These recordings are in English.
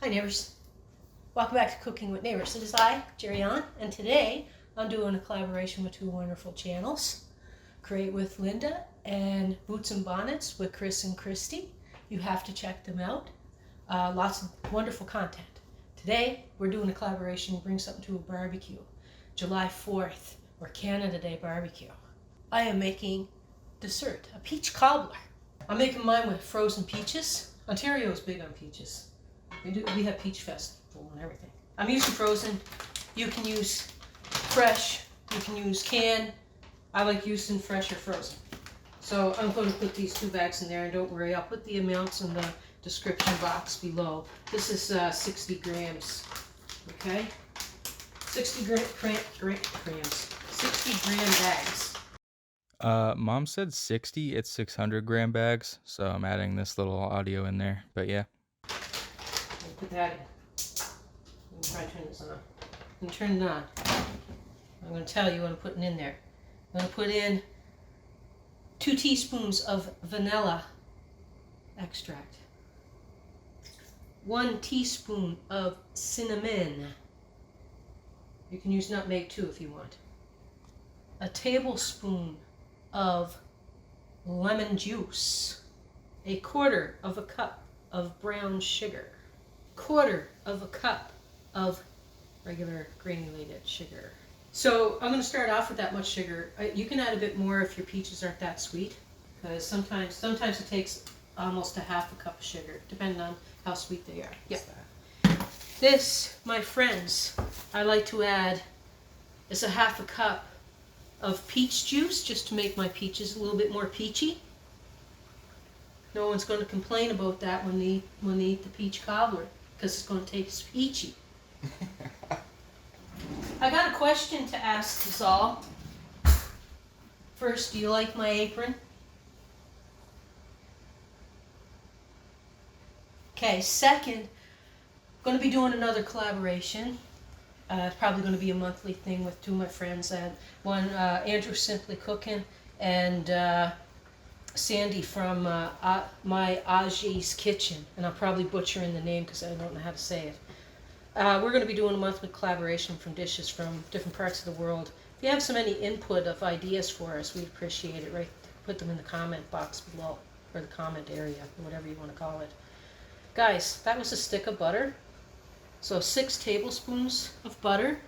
Hi neighbors, welcome back to Cooking with Neighbors. It is I, Jerri-ellen, and today I'm doing a collaboration with two wonderful channels, Create with Linda and Boots and Bonnets with Chris and Christy. You have to check them out. Lots of wonderful content. Today we're doing a collaboration to bring something to a barbecue. July 4th, or Canada Day barbecue. I am making dessert, a peach cobbler. I'm making mine with frozen peaches. Ontario is big on peaches. We have Peach Festival and everything. I'm using frozen. You can use fresh. You can use canned. I like using fresh or frozen. So I'm going to put these two bags in there, and don't worry, I'll put the amounts in the description box below. This is 60 grams. Okay? 60 grams. 60 gram bags. Mom said 60, it's 600 gram bags, so I'm adding this little audio in there, but yeah. Put that in. Let me try to turn this on. I'm going to turn it on. I'm going to tell you what I'm putting in there. I'm going to put in 2 teaspoons of vanilla extract, 1 teaspoon of cinnamon. You can use nutmeg too if you want. A tablespoon of lemon juice, 1/4 of a cup of brown sugar, 1/4 of a cup of regular granulated sugar. So I'm going to start off with that much sugar. You can add a bit more if your peaches aren't that sweet, because sometimes it takes almost a 1/2 cup of sugar, depending on how sweet they are. Yeah. This, my friends, I like to add is a 1/2 cup of peach juice, just to make my peaches a little bit more peachy. No one's going to complain about that when they eat the peach cobbler, because it's going to taste peachy. I got a question to ask us all. First, do you like my apron? Okay, second, I'm going to be doing another collaboration. It's probably going to be a monthly thing with two of my friends. One, Andrew Simply Cooking, and Sandy from my Aji's Kitchen, and I'm probably butchering the name because I don't know how to say it. We're going to be doing a monthly collaboration from dishes from different parts of the world. If you have any input of ideas for us, we'd appreciate it. Right, put them in the comment box below, or the comment area, or whatever you want to call it. Guys, that was a stick of butter. So 6 tablespoons of butter,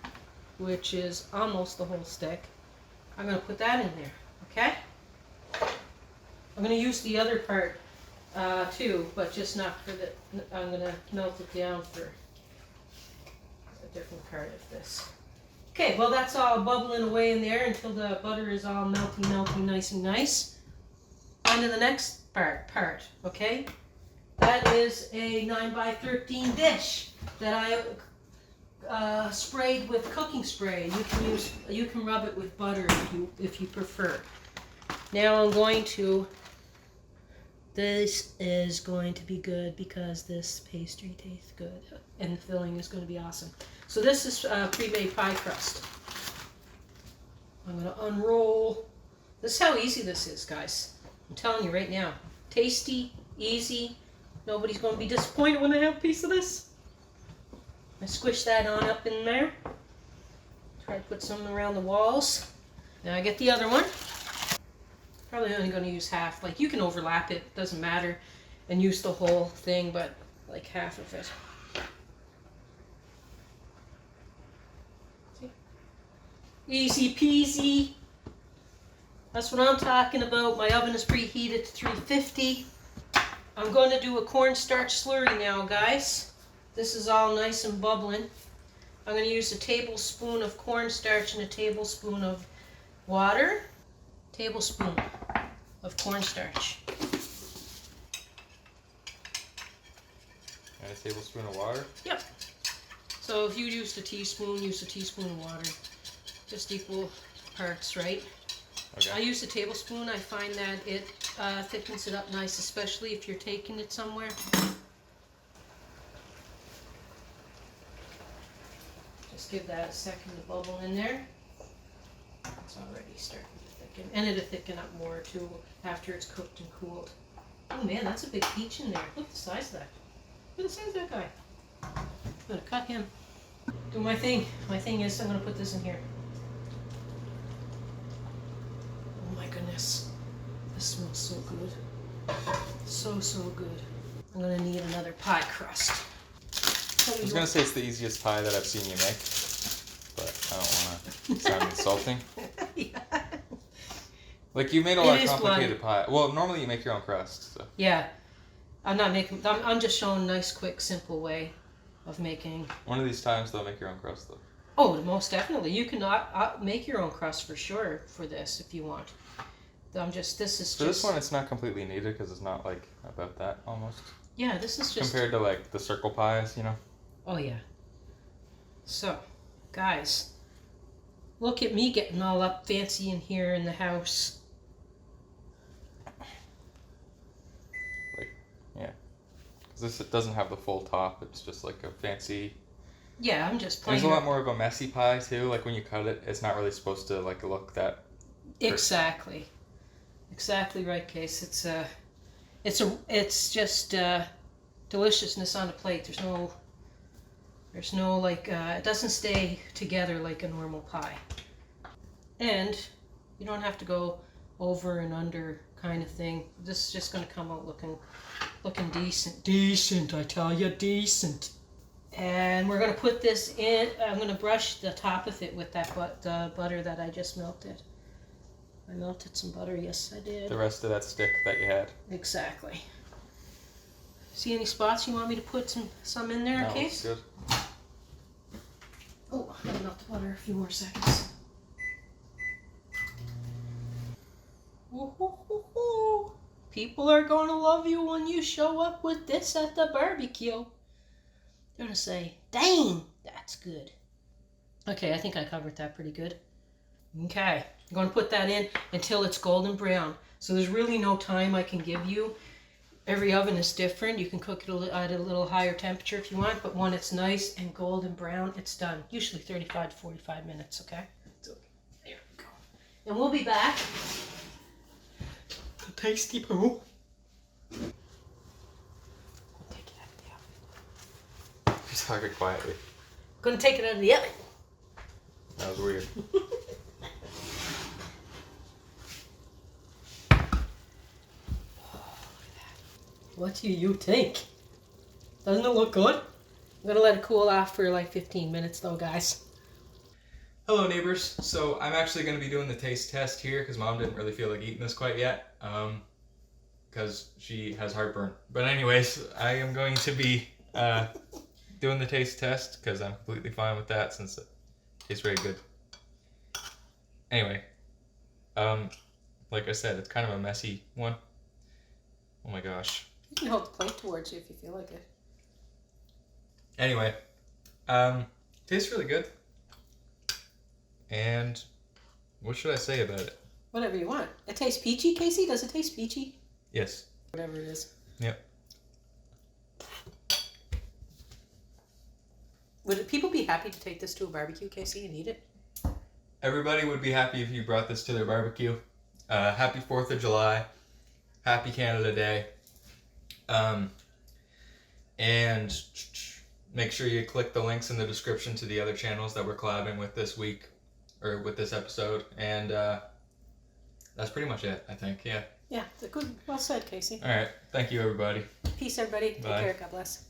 which is almost the whole stick. I'm going to put that in there, okay? I'm going to use the other part too, but just not for the, I'm going to melt it down for a different part of this. Okay, well that's all bubbling away in there until the butter is all melty, nice and nice. On to the next part, okay? That is a 9x13 dish that I sprayed with cooking spray. You can rub it with butter if you prefer. Now I'm going to. This is going to be good because this pastry tastes good, and the filling is going to be awesome. So this is pre-made pie crust. I'm going to unroll. This is how easy this is, guys. I'm telling you right now. Tasty, easy. Nobody's going to be disappointed when they have a piece of this. I squish that on up in there. Try to put some around the walls. Now I get the other one. Probably only going to use half. Like, you can overlap it, doesn't matter, and use the whole thing, but like half of it. See? Easy peasy. That's what I'm talking about. My oven is preheated to 350. I'm going to do a cornstarch slurry now, guys. This is all nice and bubbling. I'm going to use a tablespoon of cornstarch and a tablespoon of water. Tablespoon of cornstarch. And a tablespoon of water? Yep. So if you used a teaspoon, use a teaspoon of water. Just equal parts, right? Okay. I use a tablespoon. I find that it thickens it up nice, especially if you're taking it somewhere. Just give that a second to bubble in there. It's already starting to thicken. And it'll thicken up more too after it's cooked and cooled. Oh man, that's a big peach in there. Look at the size of that. Look at the size of that guy. gonna cut him. Do my thing. My thing is I'm gonna put this in here. Oh my goodness. This smells so good. So good. I'm gonna need another pie crust. I was gonna say it's the easiest pie that I've seen you make, but I don't wanna sound insulting. Yeah. Like, you made a lot of It is complicated pie. Well, normally you make your own crust, so. Yeah. I'm not making, I'm just showing a nice, quick, simple way of making. One of these times they'll make your own crust, though. Oh, most definitely. You can make your own crust for sure for this if you want. For this one, it's not completely needed because it's not, like, about that, almost. Yeah, this is just... Compared to, like, the circle pies, you know? Oh, yeah. So, guys, look at me getting all up fancy in here in the house. This, it doesn't have the full top. It's just like a fancy. Yeah, I'm just playing. There's a lot more of a messy pie too. Like when you cut it, it's not really supposed to like look that. Exactly right, Case. It's just deliciousness on a plate. There's no like it doesn't stay together like a normal pie, and you don't have to go over and under kind of thing. This is just going to come out looking decent, I tell you, decent. And we're going to put this in. I'm going to brush the top of it with that butter that I just melted. I melted some butter, yes I did. The rest of that stick that you had. Exactly. See any spots you want me to put some in there, No, Case? Good. Oh, I'm going to melt the butter a few more seconds. Ooh. People are going to love you when you show up with this at the barbecue. They're going to say, dang, that's good. Okay, I think I covered that pretty good. Okay, I'm going to put that in until it's golden brown. So there's really no time I can give you. Every oven is different. You can cook it at a little higher temperature if you want, but when it's nice and golden brown, it's done. Usually 35 to 45 minutes, okay? There we go. And we'll be back. The tasty poo. Take it out of the oven. You're talking quietly. I'm gonna take it out of the oven. That was weird. What do you think? Doesn't it look good? I'm gonna let it cool off for like 15 minutes though, guys. Hello, neighbors. So I'm actually going to be doing the taste test here because Mom didn't really feel like eating this quite yet because she has heartburn. But anyways, I am going to be doing the taste test because I'm completely fine with that since it tastes very good. Anyway, like I said, it's kind of a messy one. Oh my gosh. You can hold the plate towards you if you feel like it. Anyway, tastes really good. And what should I say about it? Whatever you want. It tastes peachy, Casey? Does it taste peachy? Yes. Whatever it is. Yep. Would people be happy to take this to a barbecue, Casey, and eat it? Everybody would be happy if you brought this to their barbecue. Happy 4th of July. Happy Canada Day. And make sure you click the links in the description to the other channels that we're collabing with this week. Or with this episode, and that's pretty much it, I think, yeah. Yeah, good. Well said, Casey. All right, thank you, everybody. Peace, everybody. Bye. Take care. God bless.